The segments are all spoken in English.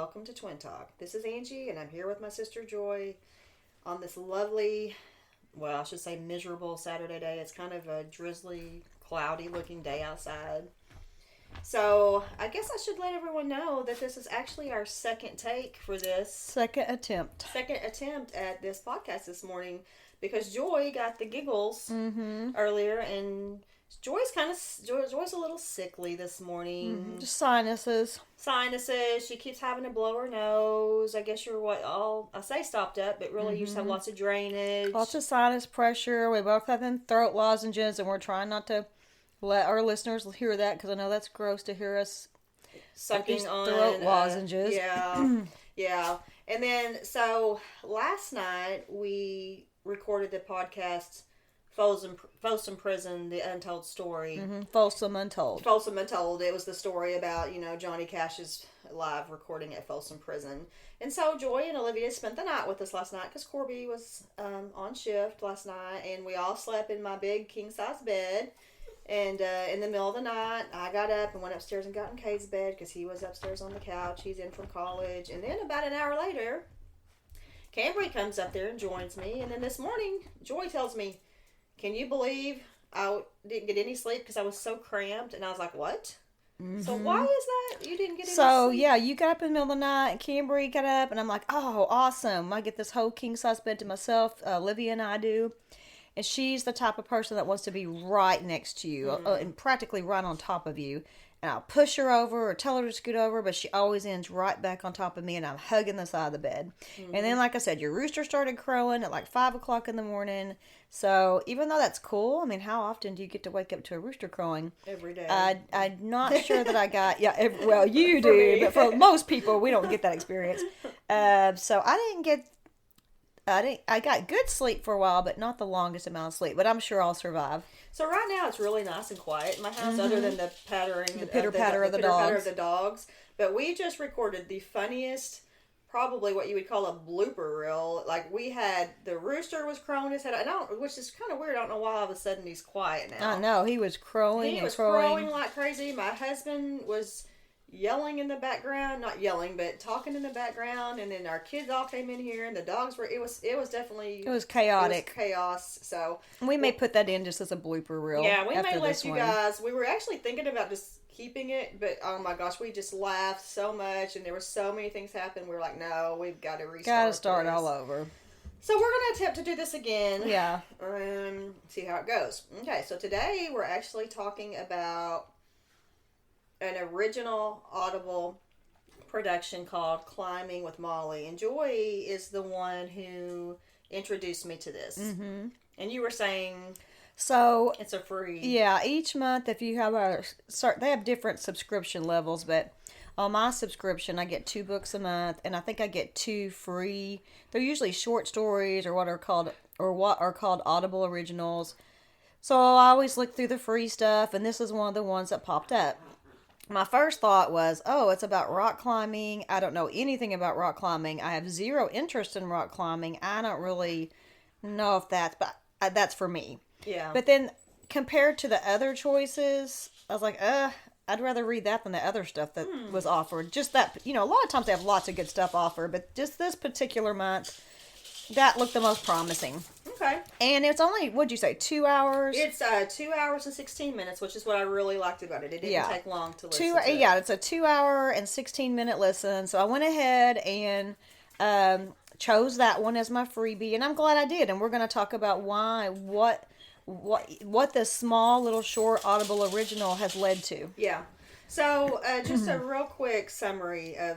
welcome to Twin Talk. This is Angie, and I'm here with my sister Joy on this lovely, well, I should say miserable Saturday day. It's kind of a drizzly, cloudy looking day outside. So, I guess I should let everyone know that this is actually our second take for this. Second attempt At this podcast this morning, because Joy got the giggles earlier, and Joy's a little sickly this morning. Just sinuses. She keeps having to blow her nose. I guess you're I say stopped up, but really you just have lots of drainage. Lots of sinus pressure. We both have them throat lozenges, and we're trying not to let our listeners hear that, because I know that's gross to hear us sucking on throat lozenges. Yeah. And then, so last night we recorded the podcast Folsom Prison, The Untold Story. Folsom Untold. It was the story about, Johnny Cash's live recording at Folsom Prison. And so Joy and Olivia spent the night with us last night because Corby was on shift last night, and we all slept in my big king-size bed. And in the middle of the night, I got up and went upstairs and got in Kate's bed because he was upstairs on the couch. He's in from college. And then about an hour later, Cambry comes up there and joins me. And then this morning, Joy tells me, "Can you believe I didn't get any sleep because I was so cramped?" And I was like, "What?" So why is that? You didn't get any sleep? So, yeah, you got up in the middle of the night, and Cambry got up, and I'm like, oh, awesome. I get this whole king-size bed to myself. Olivia and I do. And she's the type of person that wants to be right next to you, and practically right on top of you. And I'll push her over or tell her to scoot over, but she always ends right back on top of me, and I'm hugging the side of the bed. And then, like I said, your rooster started crowing at like 5 o'clock in the morning. So even though that's cool, I mean, how often do you get to wake up to a rooster crowing? Every day. I'm not sure that I got, well, you do, but for most people, we don't get that experience. So I got good sleep for a while, but not the longest amount of sleep. But I'm sure I'll survive. So right now it's really nice and quiet in my house, other than the pattering, the pitter-patter of the dogs. But we just recorded the funniest, probably what you would call a blooper reel. Like, we had the rooster was crowing his head, which is kind of weird. I don't know why all of a sudden he's quiet now. I know, he was crowing. He was crowing like crazy. My husband was yelling in the background, not yelling, but talking in the background, and then our kids all came in here, and the dogs were, it was definitely, it was chaotic. It was chaos, so. We may put that in just as a blooper reel. Yeah, we may let you guys, we were actually thinking about just keeping it, but oh my gosh, we just laughed so much, and there were so many things happen, we were like, no, we've got to restart. Got to start all over. So we're going to attempt to do this again. Yeah. See how it goes. Okay, so today we're actually talking about an original Audible production called Climbing with Mollie. And Joy is the one who introduced me to this. And you were saying, so it's a free. Yeah, each month if you have they have different subscription levels, but on my subscription I get 2 books a month, and I think I get 2 free. They're usually short stories or what are called Audible originals. So I always look through the free stuff, and this is one of the ones that popped up. My first thought was, it's about rock climbing. I don't know anything about rock climbing. I have zero interest in rock climbing. I don't really know if that's for me. Yeah. But then compared to the other choices, I was like, I'd rather read that than the other stuff that was offered. Just that, a lot of times they have lots of good stuff offered, but just this particular month, that looked the most promising. Okay. And it's only, what'd you say, 2 hours? It's 2 hours and 16 minutes, which is what I really liked about it. It didn't take long to listen to. Yeah, it's a 2 hour and 16-minute listen. So I went ahead and chose that one as my freebie, and I'm glad I did. And we're going to talk about what this small little short Audible original has led to. Yeah. So, just a real quick summary of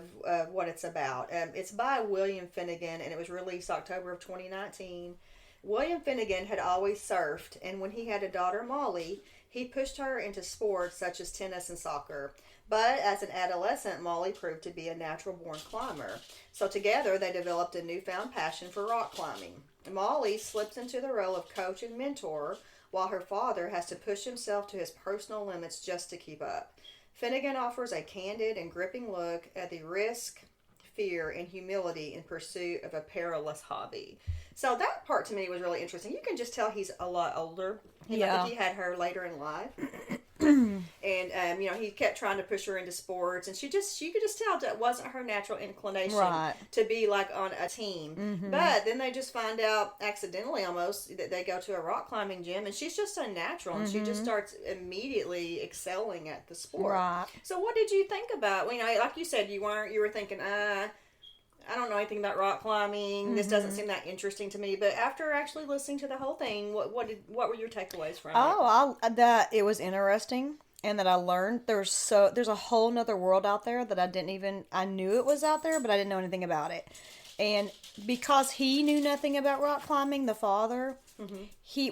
what it's about. It's by William Finnegan, and it was released October of 2019. William Finnegan had always surfed, and when he had a daughter, Mollie, he pushed her into sports such as tennis and soccer. But as an adolescent, Mollie proved to be a natural-born climber. So together, they developed a newfound passion for rock climbing. Mollie slips into the role of coach and mentor, while her father has to push himself to his personal limits just to keep up. Finnegan offers a candid and gripping look at the risk, fear, and humility in pursuit of a perilous hobby. So that part to me was really interesting. You can just tell he's a lot older. I think he had her later in life. And he kept trying to push her into sports, and you could just tell that wasn't her natural inclination Right. to be like on a team. But then they just find out accidentally almost that they go to a rock climbing gym, and she's just unnatural, and she just starts immediately excelling at the sport. Right. So what did you think about? Like you said, you were thinking, I don't know anything about rock climbing. This doesn't seem that interesting to me. But after actually listening to the whole thing, what were your takeaways from it? That it was interesting, and that I learned there's a whole nother world out there that I knew it was out there, but I didn't know anything about it. And because he knew nothing about rock climbing, the father,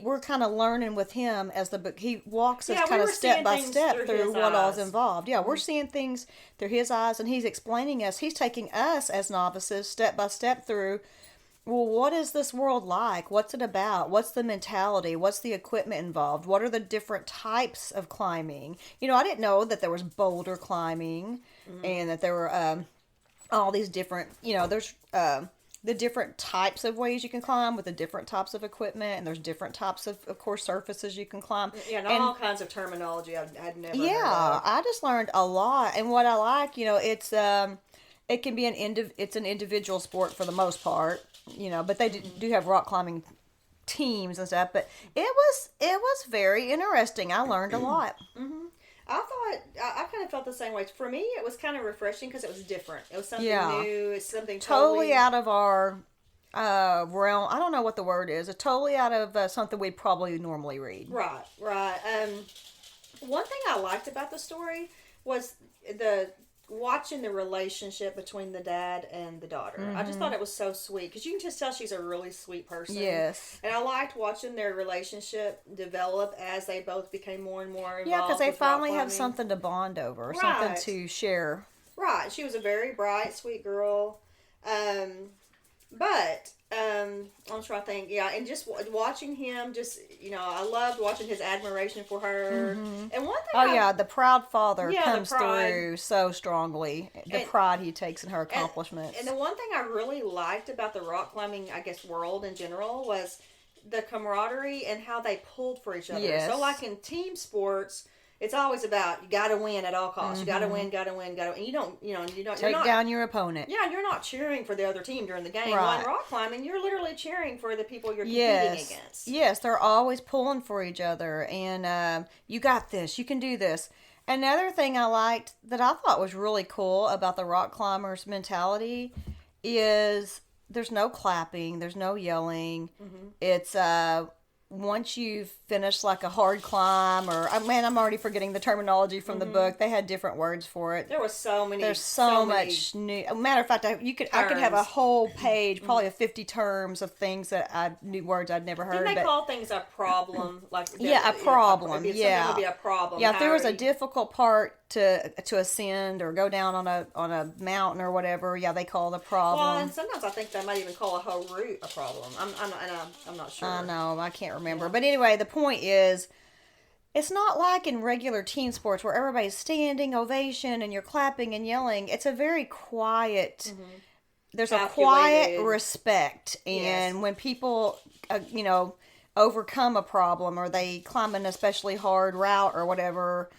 we're kind of learning with him as the book. He walks us kind of step by step through what all's involved. Yeah, we're seeing things through his eyes, and he's explaining us. He's taking us as novices step by step through. Well, what is this world like? What's it about? What's the mentality? What's the equipment involved? What are the different types of climbing? I didn't know that there was boulder climbing, and that there were all these different, there's the different types of ways you can climb with the different types of equipment, and there's different types of course, surfaces you can climb. Yeah, and all kinds of terminology I'd never heard Yeah, of. I just learned a lot, and what I like, it's it can be it's an individual sport for the most part, but they do have rock climbing teams and stuff. But it was very interesting. I learned a lot. I kind of felt the same way. For me, it was kind of refreshing because it was different. It was something Yeah. new. It's something Totally out of our realm. I don't know what the word is. It's totally out of something we'd probably normally read. Right. One thing I liked about the story was watching the relationship between the dad and the daughter. I just thought it was so sweet because you can just tell she's a really sweet person. Yes. And I liked watching their relationship develop as they both became more and more involved. Yeah, because they with rock finally have climbing. something to bond over, Right. something to share. Right. She was a very bright, sweet girl. But I'm trying to think. Yeah, and just watching him, I loved watching his admiration for her. And one thing, the proud father Yeah, the comes pride. through so strongly. The pride he takes in her accomplishments. And the one thing I really liked about the rock climbing, I guess, world in general was the camaraderie and how they pulled for each other. Yes. So, like in team sports, it's always about you got to win at all costs. You got to win, got to win, got to. And you don't. Take down your opponent. Yeah, you're not cheering for the other team during the game. Right. While in rock climbing, you're literally cheering for the people you're competing Yes. against. Yes, they're always pulling for each other. And you got this. You can do this. Another thing I liked that I thought was really cool about the rock climbers' mentality is there's no clapping. There's no yelling. It's once you've finished like a hard climb, or I'm already forgetting the terminology from the book. They had different words for it. There was so many. There's so much new. Matter of fact, I could have a whole page, probably of 50 terms of things that new words I'd never heard. Didn't they call things a problem? Like a problem. Something Yeah, would be a problem. Yeah, if there was a difficult part to ascend or go down on a mountain or whatever, yeah, they call it a problem. Well, and sometimes I think they might even call a whole route a problem. I'm not sure. I know, I can't remember. But anyway, the point is, it's not like in regular team sports where everybody's standing ovation and you're clapping and yelling. It's a very quiet. There's a quiet respect, and when people, overcome a problem or they climb an especially hard route or whatever,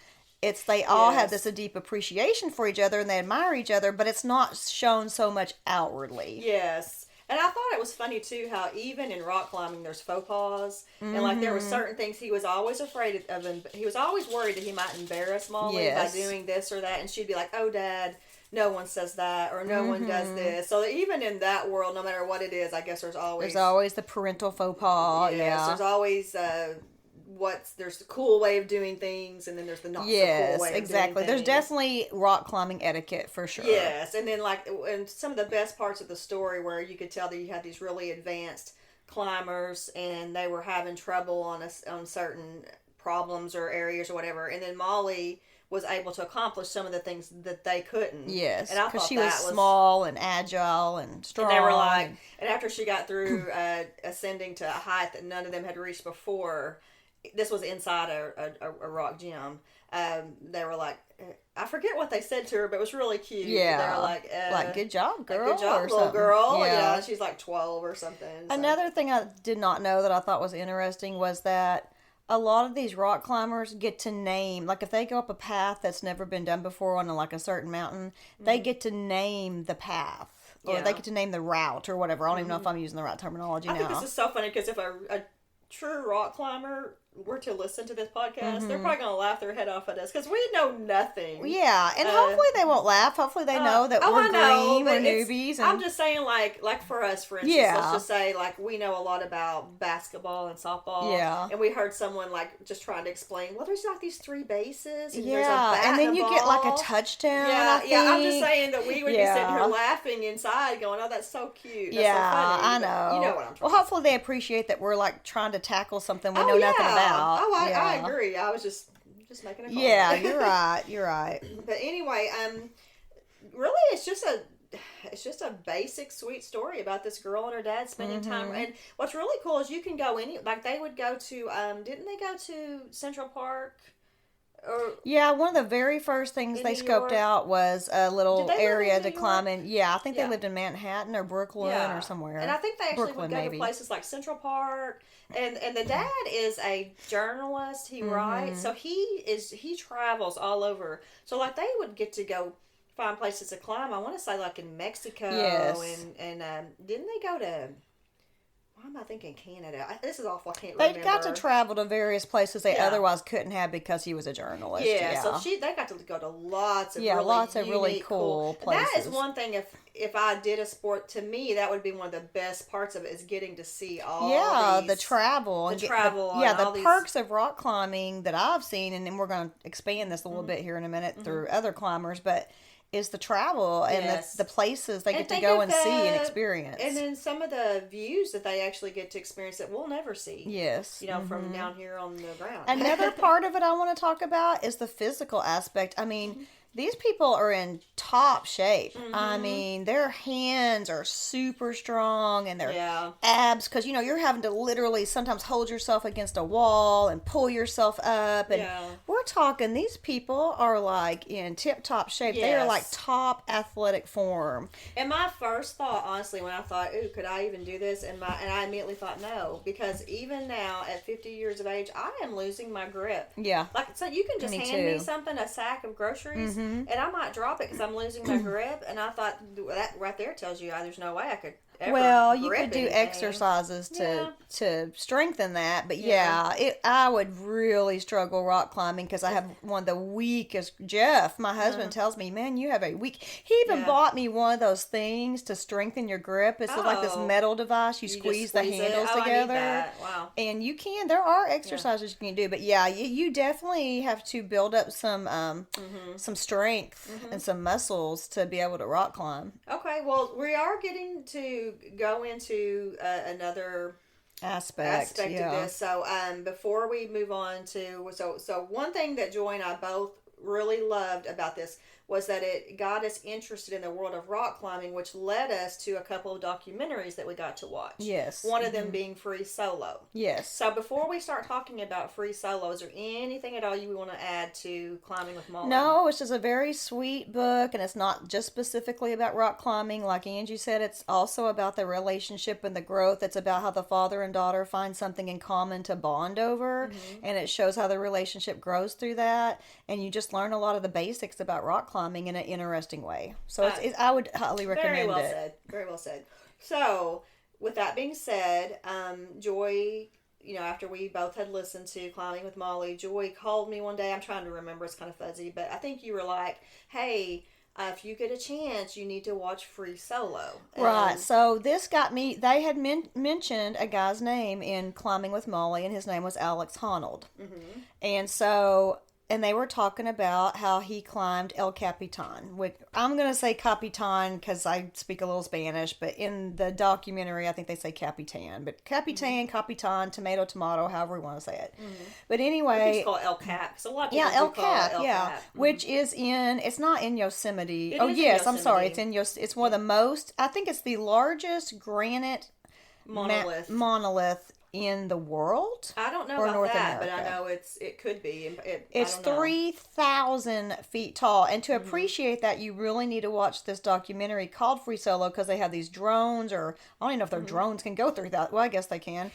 they all have this a deep appreciation for each other and they admire each other, but it's not shown so much outwardly. Yes. And I thought it was funny, too, how even in rock climbing, there's faux pas. And, like, there were certain things he was always afraid of. He was always worried that he might embarrass Mollie by doing this or that. And she'd be like, oh, Dad, no one says that, or no one does this. So even in that world, no matter what it is, I guess there's always the parental faux pas. Yes, there's always there's the cool way of doing things, and then there's the not so cool way of doing things. There's definitely rock climbing etiquette for sure. Yes, and then and some of the best parts of the story where you could tell that you had these really advanced climbers and they were having trouble on certain problems or areas or whatever, and then Mollie was able to accomplish some of the things that they couldn't. Yes, and I thought she was small and agile and strong. And they were like, and after she got through ascending to a height that none of them had reached before. This was inside a rock gym. They were like, I forget what they said to her, but it was really cute. Yeah. They were like, good job, girl. Good job, little something. girl. Yeah. Yeah, she's like 12 or something. So. Another thing I did not know that I thought was interesting was that a lot of these rock climbers get to name, like if they go up a path that's never been done before on like a certain mountain, they get to name the path. Or they get to name the route or whatever. I don't even know if I'm using the right terminology now. I think this is so funny because if a true rock climber were to listen to this podcast, they're probably going to laugh their head off at us because we know nothing. Yeah, and hopefully they won't laugh. Hopefully they know that we're green, we're newbies. I'm just saying, like for us, for instance, let's just say, like, we know a lot about basketball and softball. Yeah. And we heard someone, like, just trying to explain, well, there's like these 3 bases. And there's a yeah, bat and then you ball. get like a touchdown. Yeah, I yeah. I'm think. just saying that we would be sitting here laughing inside, going, "Oh, that's so cute." That's so funny. I know. You know what I'm trying. Well, hopefully they appreciate that we're like trying to tackle something we know nothing about. Oh, I agree. I was just making a comment. Yeah, you're right. You're right. But anyway, really, it's just a basic, sweet story about this girl and her dad spending time. And what's really cool is you can go like they would go to. Didn't they go to Central Park? Yeah, one of the very first things they scoped out was a little area to climb in. Yeah, I think they lived in Manhattan or Brooklyn or somewhere. And I think they actually would go to places like Central Park. And the dad is a journalist. He writes, so he travels all over. So like they would get to go find places to climb. I want to say like in Mexico. Yes. And didn't they go to? Why am I thinking Canada? This is awful. I can't They remember. got to travel to various places they otherwise couldn't have because he was a journalist. Yeah, so they got to go to lots of really cool places. That is one thing. If I did a sport, to me that would be one of the best parts of it is getting to see all. Yeah, the travel. The perks of rock climbing that I've seen, and then we're going to expand this a little bit here in a minute through other climbers, but. Is the travel and the places they get to go and see and experience. And then some of the views that they actually get to experience that we'll never see. Yes. From down here on the ground. Another part of it I want to talk about is the physical aspect. I mean, these people are in top shape. I mean, their hands are super strong and their abs, because, you're having to literally sometimes hold yourself against a wall and pull yourself up. And we're talking, these people are like in tip-top shape. Yes. They are like top athletic form. And my first thought, honestly, when I thought, ooh, could I even do this? And I immediately thought no, because even now at 50 years of age, I am losing my grip. Yeah. Like, so you can just hand me something, a sack of groceries, and I might drop it because I'm losing my grip. And I thought that right there tells you there's no way I could ever you could do anything. exercises to strengthen that. But I would really struggle rock climbing because I have one of the weakest. Jeff, my husband, tells me, man, you have a weak. He even bought me one of those things to strengthen your grip. It's like this metal device. You squeeze the handles together. I need that. Wow. And you can. There are exercises you can do. But you definitely have to build up some strength and some muscles to be able to rock climb. Okay, well, we are getting to go into another aspect of this. So before we move on to so one thing that Joy and I both really loved about this was that it got us interested in the world of rock climbing, which led us to a couple of documentaries that we got to watch. Yes. One of them being Free Solo. Yes. So before we start talking about Free Solo, is there anything at all you want to add to Climbing with Mollie? No, it's just a very sweet book, and it's not just specifically about rock climbing. Like Angie said, it's also about the relationship and the growth. It's about how the father and daughter find something in common to bond over, and it shows how the relationship grows through that, and you just learn a lot of the basics about rock climbing in an interesting way. So I would highly recommend it. Very well said. So, with that being said, Joy, after we both had listened to Climbing with Mollie, Joy called me one day. I'm trying to remember. It's kind of fuzzy. But I think you were like, hey, if you get a chance, you need to watch Free Solo. Right. So this got me, they had mentioned a guy's name in Climbing with Mollie, and his name was Alex Honnold. And so... And they were talking about how he climbed El Capitan. Which I'm going to say Capitan because I speak a little Spanish, but in the documentary, I think they say Capitan. But Capitan, Capitan, tomato, however we want to say it. But anyway... It's called El Cap. So a lot of people El call Cap, it El Cap. Which is it's not in Yosemite. It is in Yosemite. I'm sorry. It's one of the most... I think it's the largest granite monolith in the world. I don't know about North that, America. but I know it could be. It's 3,000 feet tall, and to appreciate that, you really need to watch this documentary called Free Solo because they have these drones, or I don't even know if their drones can go through that. Well, I guess they can.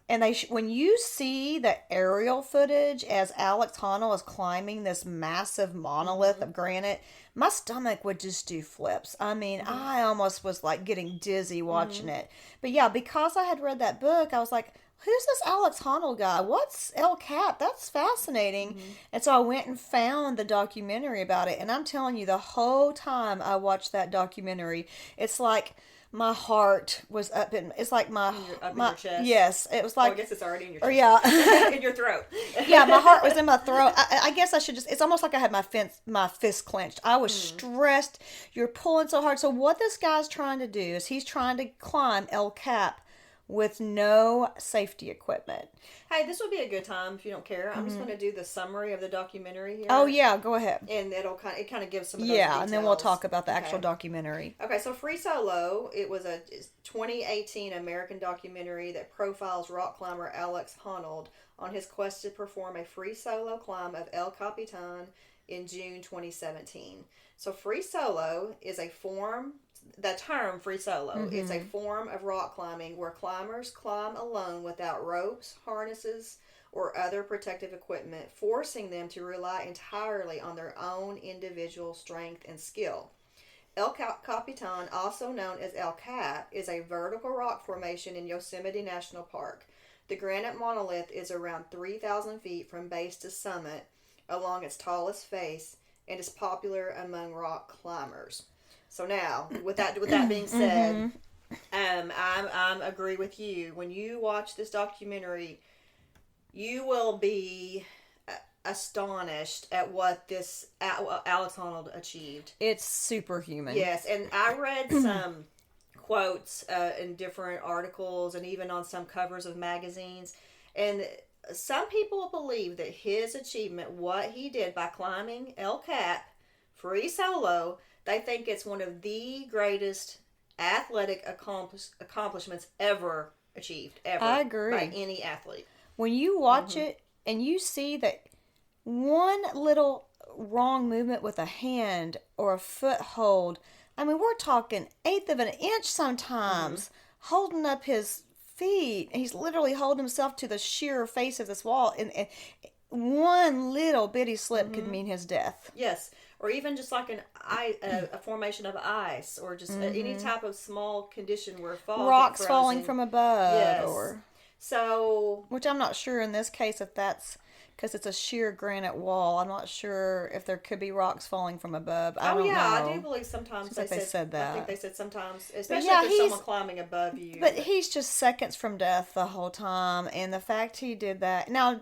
And when you see the aerial footage as Alex Honnold is climbing this massive monolith of granite, my stomach would just do flips. I mean, I almost was like getting dizzy watching it. But yeah, because I had read that book, I was like, who's this Alex Honnold guy? What's El Cap? That's fascinating. And so I went and found the documentary about it. And I'm telling you, the whole time I watched that documentary, it's like my heart was up in. It's like Up in your chest. Yes, it was Oh, like. I guess it's already in your Or chest. yeah. In your throat. Yeah, my heart was in my throat. I guess I should just. It's almost like I had my fist clenched. I was stressed. You're pulling so hard. So what this guy's trying to do is he's trying to climb El Cap with no safety equipment. Hey, this would be a good time if you don't care. I'm just going to do the summary of the documentary here. Oh yeah, go ahead. And it kind of gives some of those Yeah, details. and then we'll talk about the actual documentary. Okay, so Free Solo, it was a 2018 American documentary that profiles rock climber Alex Honnold on his quest to perform a free solo climb of El Capitan in June 2017. So free solo is a form, the term free solo is a form of rock climbing where climbers climb alone without ropes, harnesses, or other protective equipment, forcing them to rely entirely on their own individual strength and skill. El Capitan, also known as El Cap, is a vertical rock formation in Yosemite National Park. The granite monolith is around 3,000 feet from base to summit along its tallest face and is popular among rock climbers. So now, with that being said, I'm agree with you. When you watch this documentary, you will be astonished at what this Alex Honnold achieved. It's superhuman. Yes, and I read some quotes in different articles and even on some covers of magazines, and some people believe that his achievement, what he did by climbing El Cap free solo, they think it's one of the greatest athletic accomplishments ever achieved, ever. I agree. By any athlete. When you watch it and you see that one little wrong movement with a hand or a foothold, I mean, we're talking eighth of an inch sometimes, holding up his feet. He's literally holding himself to the sheer face of this wall, and one little bitty slip could mean his death. Yes, or even just like a formation of ice, or just any type of small condition where rocks falling from above, yes. or so. Which I'm not sure in this case if that's because it's a sheer granite wall. I'm not sure if there could be rocks falling from above. I don't know. I do believe sometimes they said that. I think they said sometimes, especially yeah, if there's someone climbing above you. But he's just seconds from death the whole time, and the fact he did that. Now,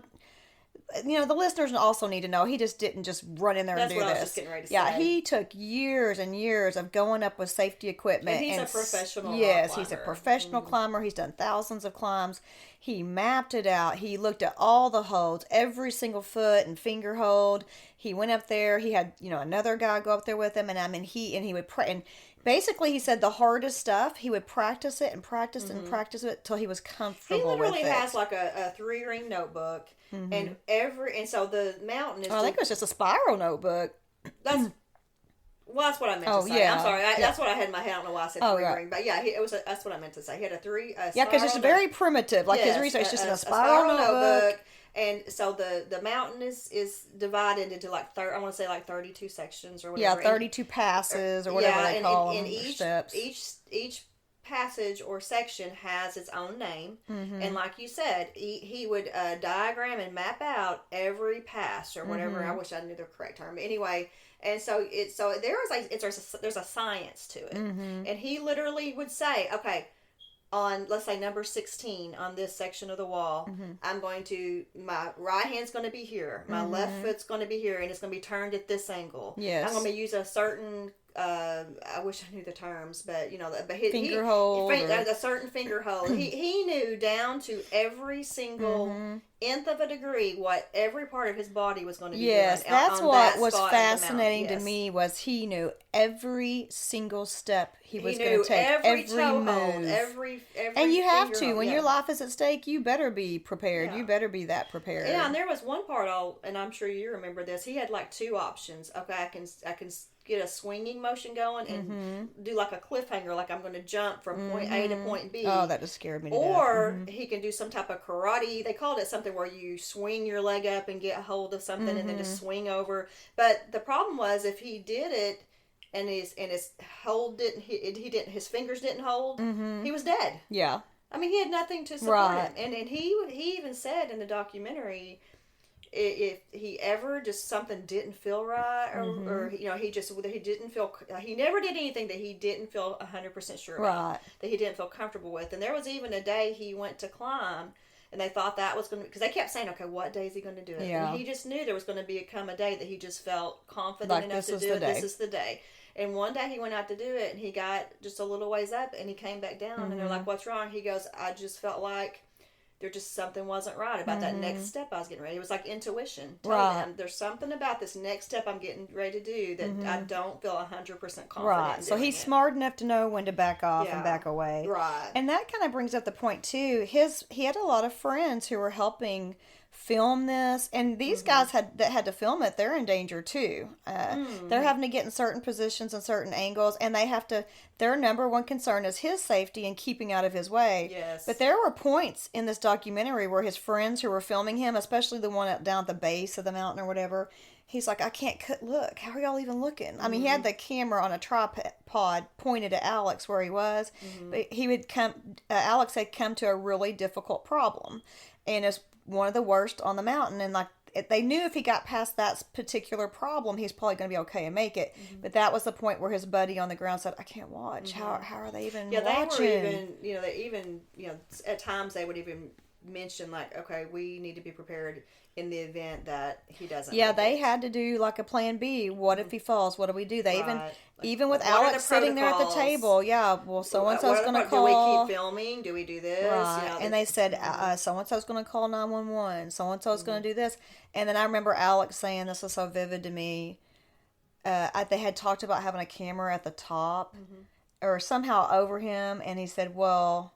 you know, the listeners also need to know he just didn't just run in there and do this. That's what I was just getting ready to say. He took years and years of going up with safety equipment. And he's a professional Yes, he's a professional climber. He's done thousands of climbs. He mapped it out. He looked at all the holds, every single foot and finger hold. He went up there. He had, another guy go up there with him, and I mean, he would pray. And basically, he said the hardest stuff, he would practice it and practice and practice it till he was comfortable with it. He literally has like a 3-ring notebook, and so the mountain is. I think it was just a spiral notebook. That's what I meant to say. Yeah. I'm sorry. That's what I had in my head. I don't know why I said 3-ring, but yeah, that's what I meant to say. He had a because it's very primitive. Like his research, just in a spiral notebook. And so the mountain is divided into like I want to say like 32 sections or whatever. Yeah, 32 passes or whatever they call them. And each passage or section has its own name. And like you said, he would diagram and map out every pass or whatever. I wish I knew the correct term. But anyway, and so there's a science to it. And he literally would say, okay, on, let's say, number 16 on this section of the wall, my right hand's going to be here. My left foot's going to be here, and it's going to be turned at this angle. Yes. I'm going to use a certain, I wish I knew the terms, but, finger hold. A certain finger hold. He knew down to every single nth of a degree what every part of his body was going to be Yes, doing that's on what that was spot of the mountain. fascinating to Yes. me was he knew every single step he was He going knew to take, every every toe move. hold, every And you have finger to. hold. When Yeah. your life is at stake, you better be prepared. Yeah. You better be that prepared. Yeah, and there was one part, and I'm sure you remember this. He had like two options. Okay, I can get a swinging motion going and do like a cliffhanger, like I'm going to jump from point A to point B. Oh, that just scared me to Or death. he can do some type of karate. They called it something where you swing your leg up and get a hold of something and then just swing over. But the problem was if he did it and his hold didn't he didn't his fingers didn't hold, he was dead. Yeah. I mean, he had nothing to support him. And he even said in the documentary, if he ever just something didn't feel right, or he didn't feel, he never did anything that he didn't feel 100% sure about, that he didn't feel comfortable with. And there was even a day he went to climb, and they thought that was going to, because they kept saying, okay, what day is he going to do it? Yeah. And he just knew there was going to come a day that he just felt confident Like enough to do it. This is the day. And one day he went out to do it, and he got just a little ways up, and he came back down, and they're like, what's wrong? He goes, I just felt like there just something wasn't right about that next step I was getting ready. It was like intuition. Telling them, there's something about this next step I'm getting ready to do that I don't feel 100% confident in So he's it. smart enough to know when to back off and back away. Right. And that kind of brings up the point, too. He had a lot of friends who were helping film this, and these guys had to film it. They're in danger too. They're having to get in certain positions and certain angles, and their number one concern is his safety and keeping out of his way. Yes. But there were points in this documentary where his friends who were filming him, especially the one down at the base of the mountain or whatever, he's like, I can't look. How are y'all even looking? I mean, he had the camera on a tripod pointed at Alex where he was, but Alex had come to a really difficult problem, and it's one of the worst on the mountain, and like they knew if he got past that particular problem, he's probably going to be okay and make it. But that was the point where his buddy on the ground said, "I can't watch. How are they even watching?" They were even at times they would even mention like, "Okay, we need to be prepared in the event that he doesn't." Yeah, they had to do like a plan B. What if he falls? What do we do? They even with Alex sitting there at the table. Yeah, well, so and so's going to call. Do we keep filming? Do we do this? Right. And they said so and so's going to call 911. So and so's going to do this. And then I remember Alex saying, this was so vivid to me. They had talked about having a camera at the top or somehow over him, and he said, "Well,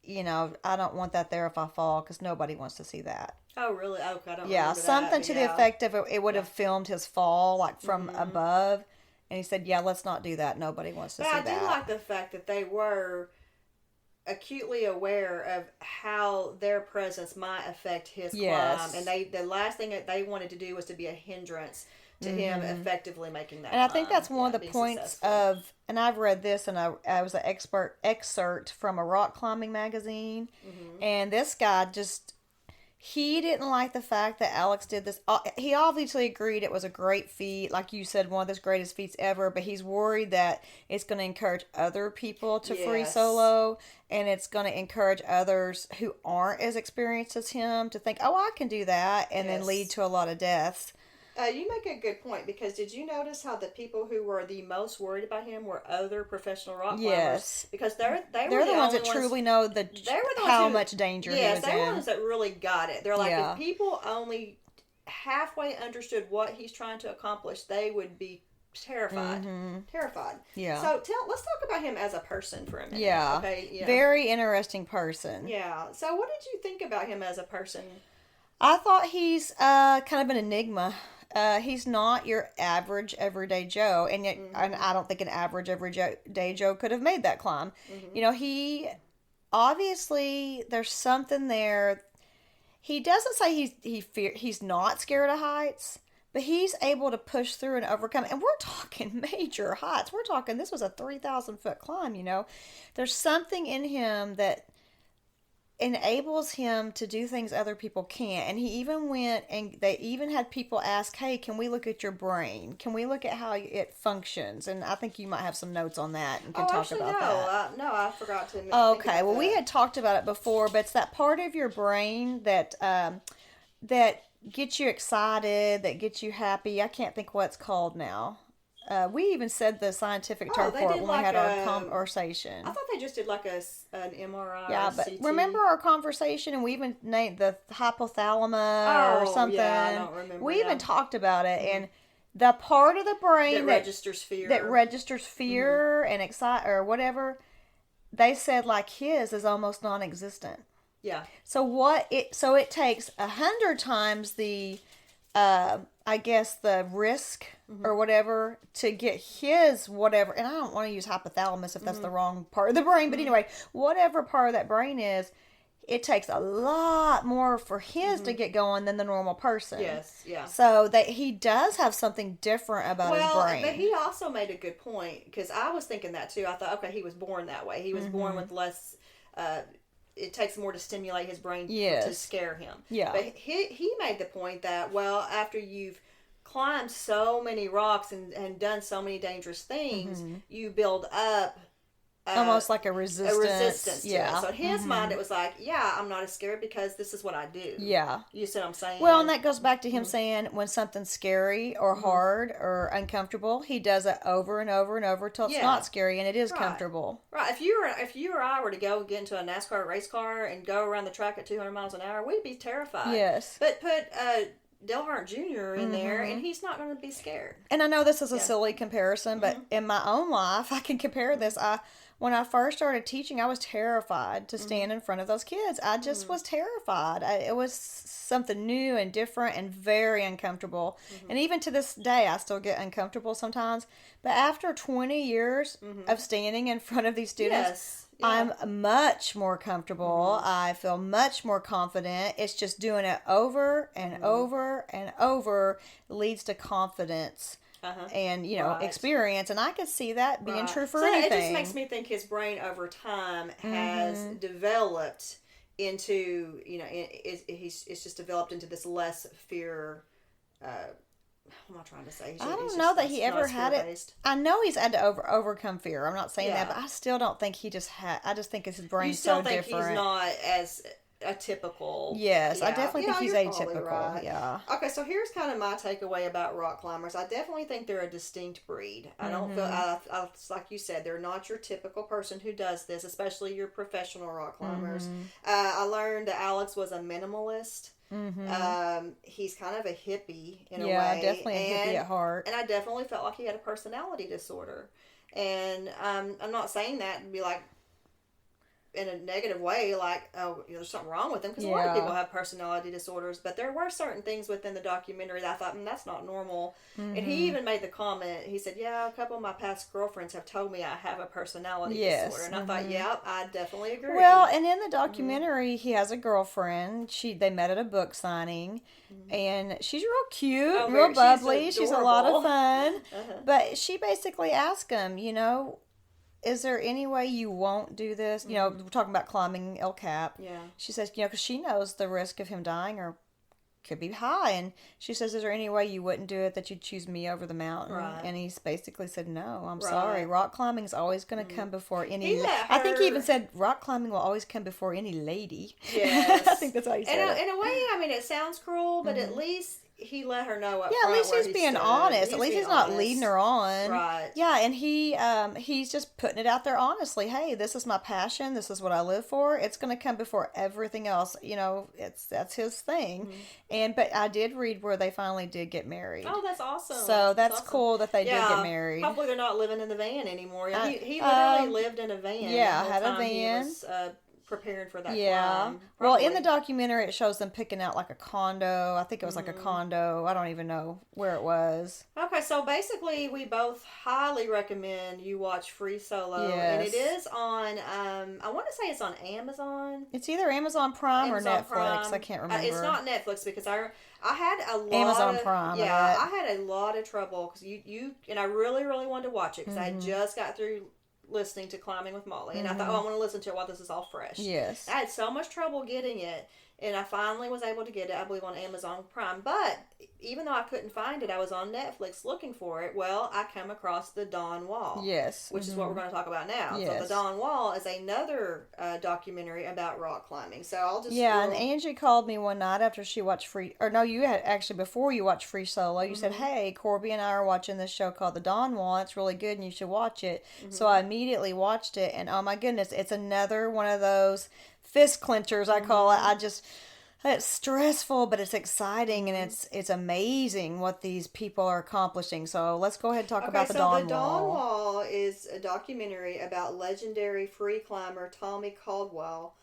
I don't want that there if I fall because nobody wants to see that." Oh, really? Oh, I don't. Yeah, something to the effect of it would have filmed his fall like from above, and he said, "Yeah, let's not do that. Nobody wants to see that." But I do like the fact that they were acutely aware of how their presence might affect his climb, and the last thing that they wanted to do was to be a hindrance to him effectively making that. And climb. I think that's one of the points successful. and I've read this, and I was an excerpt from a rock climbing magazine, and this guy he didn't like the fact that Alex did this. He obviously agreed it was a great feat, like you said, one of his greatest feats ever, but he's worried that it's going to encourage other people to free solo, and it's going to encourage others who aren't as experienced as him to think, oh, I can do that, and then lead to a lot of deaths. You make a good point, because did you notice how the people who were the most worried about him were other professional rock climbers? Yes. Because they're the ones that truly know how much danger he was in. Yes, they're the ones that really got it. They're like, if people only halfway understood what he's trying to accomplish, they would be terrified. Terrified. Yeah. So let's talk about him as a person for a minute. Yeah. Okay. Yeah. Very interesting person. Yeah. So what did you think about him as a person? I thought he's kind of an enigma. He's not your average everyday Joe, and yet and I don't think an average everyday Joe could have made that climb. He obviously there's something there. He doesn't say he's not scared of heights, but he's able to push through and overcome. And we're talking major heights. We're talking this was a 3,000-foot climb. There's something in him that enables him to do things other people can't. And he even went, and they even had people ask, hey, can we look at your brain? Can we look at how it functions? And I think you might have some notes on that and can talk about that. No, I forgot to. Okay, well, we had talked about it before, but it's that part of your brain that that gets you excited, that gets you happy. I can't think what it's called now. We even said the scientific term they for it did when we like had our a- conversation. I thought they just did like an MRI Yeah, or but CT. remember our conversation, and we even named the hypothalamus or Oh, something. yeah, I don't remember We now. even talked about it, and the part of the brain That registers fear. that registers fear and excite or whatever, they said like his is almost non-existent. Yeah. So it takes 100 times the I guess the risk or whatever to get his whatever, and I don't want to use hypothalamus if that's the wrong part of the brain, but anyway, whatever part of that brain is, it takes a lot more for his to get going than the normal person. Yes, yeah. So that he does have something different about his brain. But he also made a good point, because I was thinking that too. I thought, okay, he was born that way. He was born with less. It takes more to stimulate his brain to scare him. Yeah. But he made the point that, well, after you've climbed so many rocks and done so many dangerous things, you build up almost like a resistance. To it. So in his mind, it was like, yeah, I'm not as scared because this is what I do. Yeah. You see what I'm saying? Well, and that goes back to him saying when something's scary or hard or uncomfortable, he does it over and over and over till it's not scary and it is comfortable. Right. If you or I were to go get into a NASCAR race car and go around the track at 200 miles an hour, we'd be terrified. Yes. But put Dale Earnhardt Jr. in there, and he's not going to be scared. And I know this is a silly comparison, but in my own life, I can compare this. When I first started teaching, I was terrified to stand in front of those kids. I just was terrified. It was something new and different and very uncomfortable. And even to this day, I still get uncomfortable sometimes. But after 20 years of standing in front of these students, I'm much more comfortable. I feel much more confident. It's just doing it over and over and over leads to confidence. And experience, and I could see that being true for anything. It just makes me think his brain over time has developed into it's just developed into this less fear. What am I trying to say? I don't know that he ever had it. I know he's had to overcome fear. I'm not saying that, but I still don't think he just had. I just think his brain's so different. You still think he's not as atypical. Yes, I definitely think he's atypical. Right. Yeah. Okay, so here's kind of my takeaway about rock climbers. I definitely think they're a distinct breed. I don't feel, like you said, they're not your typical person who does this, especially your professional rock climbers. I learned that Alex was a minimalist. He's kind of a hippie in a way. Yeah, definitely a hippie at heart. And I definitely felt like he had a personality disorder. And I'm not saying that to be like, in a negative way, like, oh, there's something wrong with him, because a lot of people have personality disorders, but there were certain things within the documentary that I thought, that's not normal. And he even made the comment, he said, yeah, a couple of my past girlfriends have told me I have a personality disorder, and I thought, yeah, I definitely agree. Well, and in the documentary, he has a girlfriend. They met at a book signing, and she's real cute, real bubbly, she's a lot of fun, but she basically asked him, is there any way you won't do this? We're talking about climbing El Cap. Yeah. She says, because she knows the risk of him dying or could be high. And she says, is there any way you wouldn't do it, that you'd choose me over the mountain? Right. And he's basically said, no, I'm sorry. Rock climbing is always going to come before any... I think he even said, rock climbing will always come before any lady. Yes. I think that's how he said it. In a way, it sounds cruel, but at least he let her know up front. Yeah, at least he's being honest. At least he's not leading her on. Right. Yeah, and he's just putting it out there honestly. Hey, this is my passion. This is what I live for. It's going to come before everything else. That's his thing. But I did read where they finally did get married. Oh, that's awesome. So that's awesome. Cool that they did get married. Hopefully they're not living in the van anymore. He literally lived in a van. Yeah, had a van. He was, preparing for that climb. Well, in the documentary, it shows them picking out like a condo. I think it was like a condo. I don't even know where it was. Okay, so basically, we both highly recommend you watch Free Solo. Yes. And it is on, I want to say it's on Amazon. It's either Amazon Prime or Netflix. Prime. I can't remember. It's not Netflix, because I had a lot Amazon Prime. Yeah, I had a lot of trouble, because you and I really, really wanted to watch it, because I had just got through listening to Climbing with Mollie, and I thought, I want to listen to it while this is all fresh. Yes. I had so much trouble getting it, and I finally was able to get it, I believe, on Amazon Prime. But even though I couldn't find it, I was on Netflix looking for it. Well, I come across The Dawn Wall. Yes. Which is what we're going to talk about now. Yes. So The Dawn Wall is another documentary about rock climbing. So I'll just... Yeah, and Angie called me one night after she watched you had actually, before you watched Free Solo, you said, hey, Corby and I are watching this show called The Dawn Wall. It's really good and you should watch it. So I immediately watched it, and oh my goodness, it's another one of those fist clenchers, I call it. It's stressful, but it's exciting, and it's amazing what these people are accomplishing. So let's go ahead and talk about the Dawn Wall. The Dawn Wall is a documentary about legendary free climber Tommy Caldwell.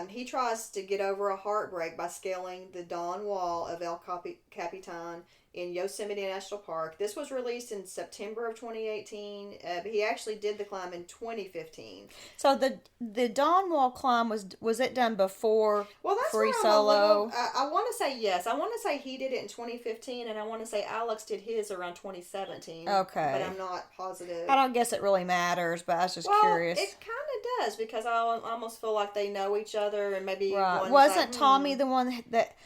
He tries to get over a heartbreak by scaling the Dawn Wall of El Capitan in Yosemite National Park. This was released in September of 2018, but he actually did the climb in 2015. So the Dawn Wall climb, was it done before Free Solo? I want to say yes. I want to say he did it in 2015, and I want to say Alex did his around 2017. Okay. But I'm not positive. I don't guess it really matters, but I was just curious. It kind of does, because I almost feel like they know each other, and maybe Wasn't Tommy the one that...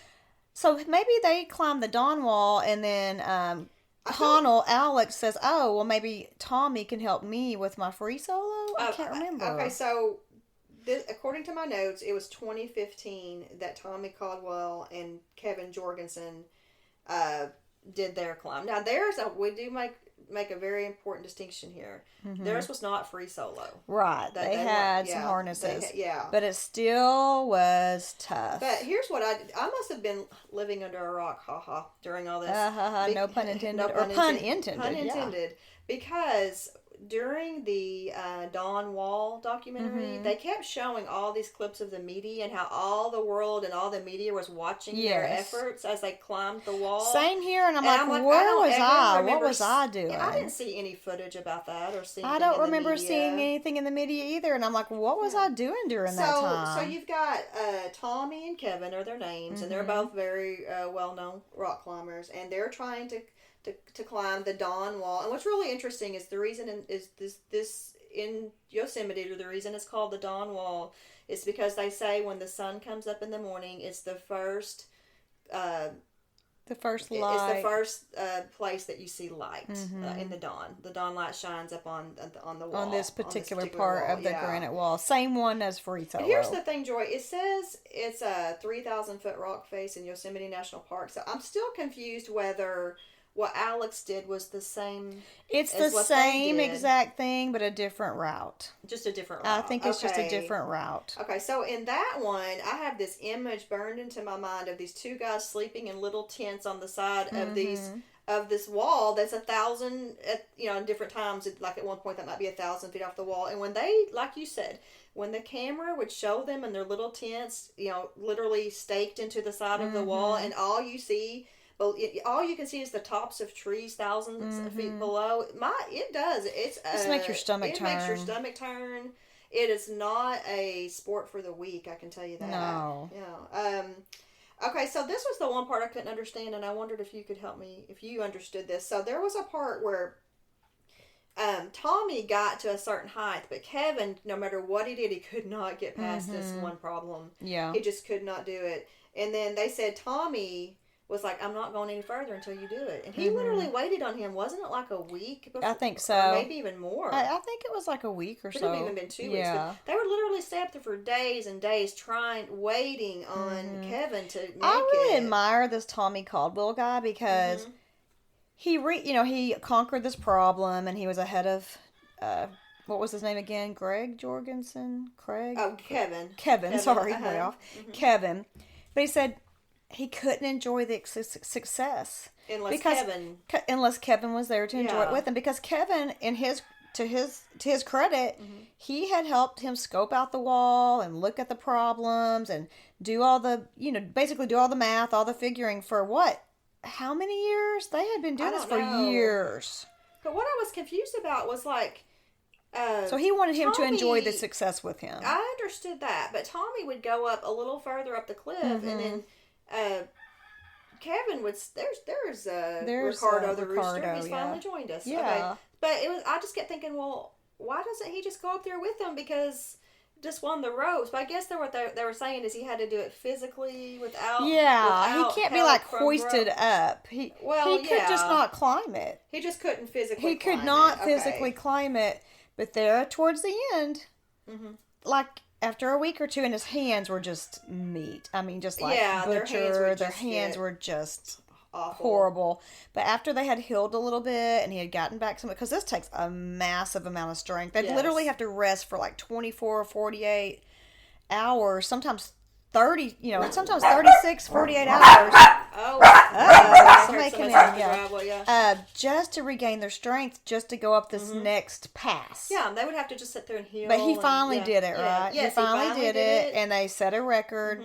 So maybe they climbed the Dawn Wall, and then Alex says, oh, well, maybe Tommy can help me with my Free Solo? I can't remember. Okay, so according to my notes, it was 2015 that Tommy Caldwell and Kevin Jorgensen did their climb. Now, we do make a very important distinction here. Theirs was not Free Solo. Right. They had some harnesses. But it still was tough. But here's what I did. I must have been living under a rock, during all this. No pun intended. Pun intended. Pun intended. Because during the Dawn Wall documentary, they kept showing all these clips of the media and how all the world and all the media was watching their efforts as they climbed the wall. Same here, and I'm like, where was I? What was I doing? I didn't see any footage about that or see. I don't remember seeing anything in the media either, and I'm like, what was I doing during that time? So you've got Tommy and Kevin are their names, and they're both very well-known rock climbers, and they're trying to climb the Dawn Wall. And what's really interesting is the reason is this in Yosemite, or the reason it's called the Dawn Wall, is because they say when the sun comes up in the morning, it's the first light. It's the first place that you see light in the dawn. The dawn light shines up on the wall. On this particular part of the granite wall. Same one as Free Solo. Here's the thing, Joy. It says it's a 3,000-foot rock face in Yosemite National Park. So I'm still confused whether what Alex did was the same. It's the same exact thing, but a different route. Just a different route. I think it's just a different route. Okay, so in that one, I have this image burned into my mind of these two guys sleeping in little tents on the side of this wall that's 1,000 at different times. Like at one point that might be 1,000 feet off the wall. And when they, like you said, when the camera would show them in their little tents, literally staked into the side of the wall, and all you can see is the tops of trees thousands of feet below. It makes your stomach turn. It makes your stomach turn. It is not a sport for the weak, I can tell you that. No. Yeah. Okay, so this was the one part I couldn't understand, and I wondered if you could help me, if you understood this. So there was a part where Tommy got to a certain height, but Kevin, no matter what he did, he could not get past this one problem. Yeah. He just could not do it. And then they said Tommy was like, I'm not going any further until you do it. And he literally waited on him. Wasn't it like a week before? I think so. Or maybe even more. I think it was like a week or so. Could have even been 2 weeks. But they would literally stay up there for days and days waiting on Kevin to make it. I really admire this Tommy Caldwell guy because he conquered this problem, and he was ahead of, what was his name again? Greg Jorgensen? Craig? Oh, Kevin. Kevin, sorry, way off. Kevin. But he said he couldn't enjoy the success unless Kevin was there to enjoy it with him. Because Kevin, to his credit, he had helped him scope out the wall and look at the problems and do all the basically do all the math, all the figuring for what? How many years? They had been doing this for years. But what I was confused about was like. So he wanted him to enjoy the success with him. I understood that, but Tommy would go up a little further up the cliff, and then Kevin would. There's Ricardo the rooster. He's finally joined us. Yeah, okay. But I just kept thinking, well, why doesn't he just go up there with them? Because just won the ropes. But I guess what they were saying is he had to do it physically without. Yeah, without he can't be help like from hoisted rope. up. He could just not climb it. He just couldn't physically. He could climb not it. physically Okay. climb it. But there, towards the end, Mm-hmm. like after a week or two, and his hands were just meat. I mean, just like their butcher. hands Were just awful. horrible. But after they had healed a little bit and he had gotten back some, because this takes a massive amount of strength. They literally have to rest for like 24 or 48 hours, sometimes 30, and sometimes 36, 48 hours. Somebody come in, just to regain their strength, just to go up this next pass. Yeah, they would have to just sit there and heal. But he finally did it, right? Yes, he finally did it, and they set a record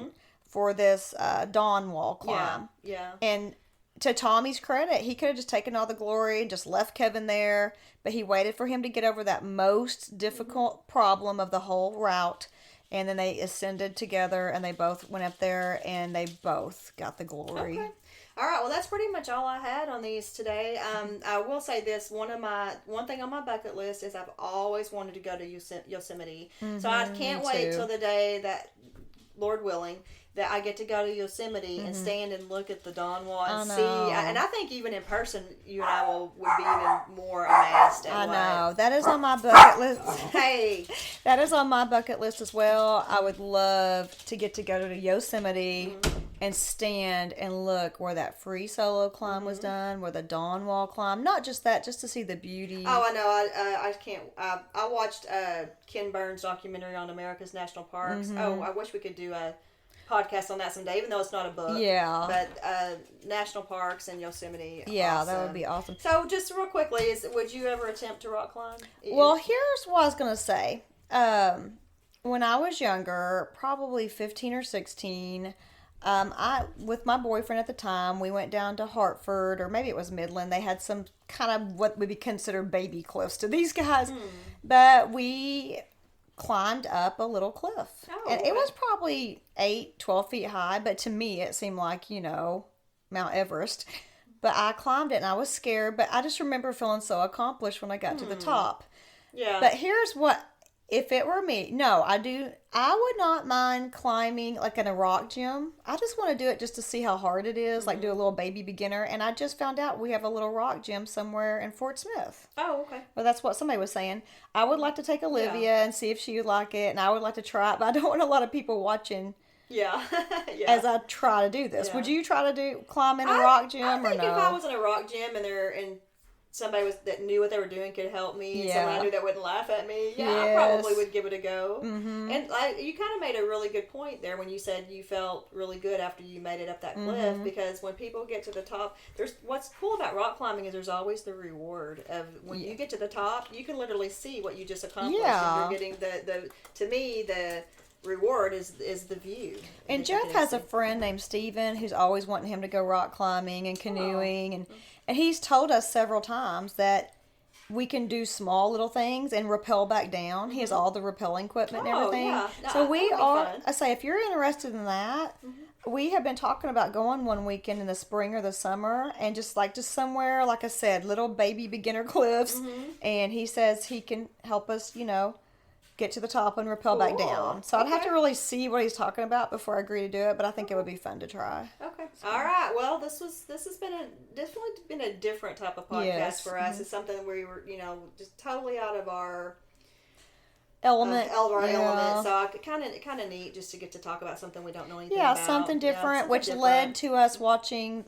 for this dawn wall climb. Yeah. And to Tommy's credit, he could have just taken all the glory and just left Kevin there, but he waited for him to get over that most difficult problem of the whole route. And then they ascended together, and they both went up there, and they both got the glory. Okay. All right. Well, that's pretty much all I had on these today. I will say this: one thing on my bucket list is I've always wanted to go to Yosemite. So I can't wait till the day that, Lord willing, that I get to go to Yosemite and stand and look at the dawn wall and see. And I think even in person, you and I would be even more amazed at I know. That is on my bucket list. Hey. That is on my bucket list as well. I would love to get to go to Yosemite and stand and look where that free solo climb was done, where the dawn wall climb. Not just that, just to see the beauty. Oh, I know. I can't. I watched Ken Burns' documentary on America's National Parks. Oh, I wish we could do a podcast on that someday, even though it's not a book. Yeah. But national parks and Yosemite. Yeah, awesome. that would be awesome. So, just real quickly, would you ever attempt to rock climb? Well, here's what I was going to say. When I was younger, probably 15 or 16, with my boyfriend at the time, we went down to Hartford, or maybe it was Midland. They had some kind of what would be considered baby cliffs to these guys. But we climbed up a little cliff. And it was probably 12 feet high, but to me it seemed like, Mount Everest. But I climbed it and I was scared, but I just remember feeling so accomplished when I got to the top. Yeah. But here's what, if it were me, I would not mind climbing like in a rock gym. I just want to do it just to see how hard it is, like do a little baby beginner. And I just found out we have a little rock gym somewhere in Fort Smith. Oh, okay. Well, that's what somebody was saying. I would like to take Olivia and see if she would like it, and I would like to try it, but I don't want a lot of people watching. Yeah. As I try to do this. Yeah. Would you try to climb in a rock gym I think or no? if I was in a rock gym and somebody that knew what they were doing could help me, and someone I knew that wouldn't laugh at me, I probably would give it a go. And you kind of made a really good point there when you said you felt really good after you made it up that cliff, because when people get to the top, what's cool about rock climbing is there's always the reward of when you get to the top, you can literally see what you just accomplished. Yeah. And you're getting to me, the reward is the view. And Jeff has a friend named Steven who's always wanting him to go rock climbing and canoeing, and he's told us several times that we can do small little things and rappel back down. He has all the rappelling equipment and everything. Yeah. No, so we are, fun. I say, if you're interested in that, we have been talking about going one weekend in the spring or the summer and just somewhere, like I said, little baby beginner cliffs. And he says he can help us, get to the top and rappel back down. So I'd have to really see what he's talking about before I agree to do it, but I think it would be fun to try. Okay. All right. Well, this has definitely been a different type of podcast for us. It's something where we were, just totally out of our element. So kind of neat just to get to talk about something we don't know anything about. Something different, which led to us watching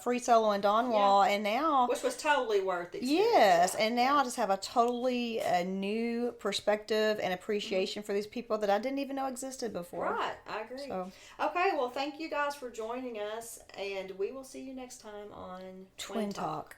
Free Solo and Dawn Wall, and now, which was totally worth the experience. Yes, and now I just have a totally new perspective and appreciation for these people that I didn't even know existed before. Right, I agree. So. Okay, well, thank you guys for joining us, and we will see you next time on Twin Talk.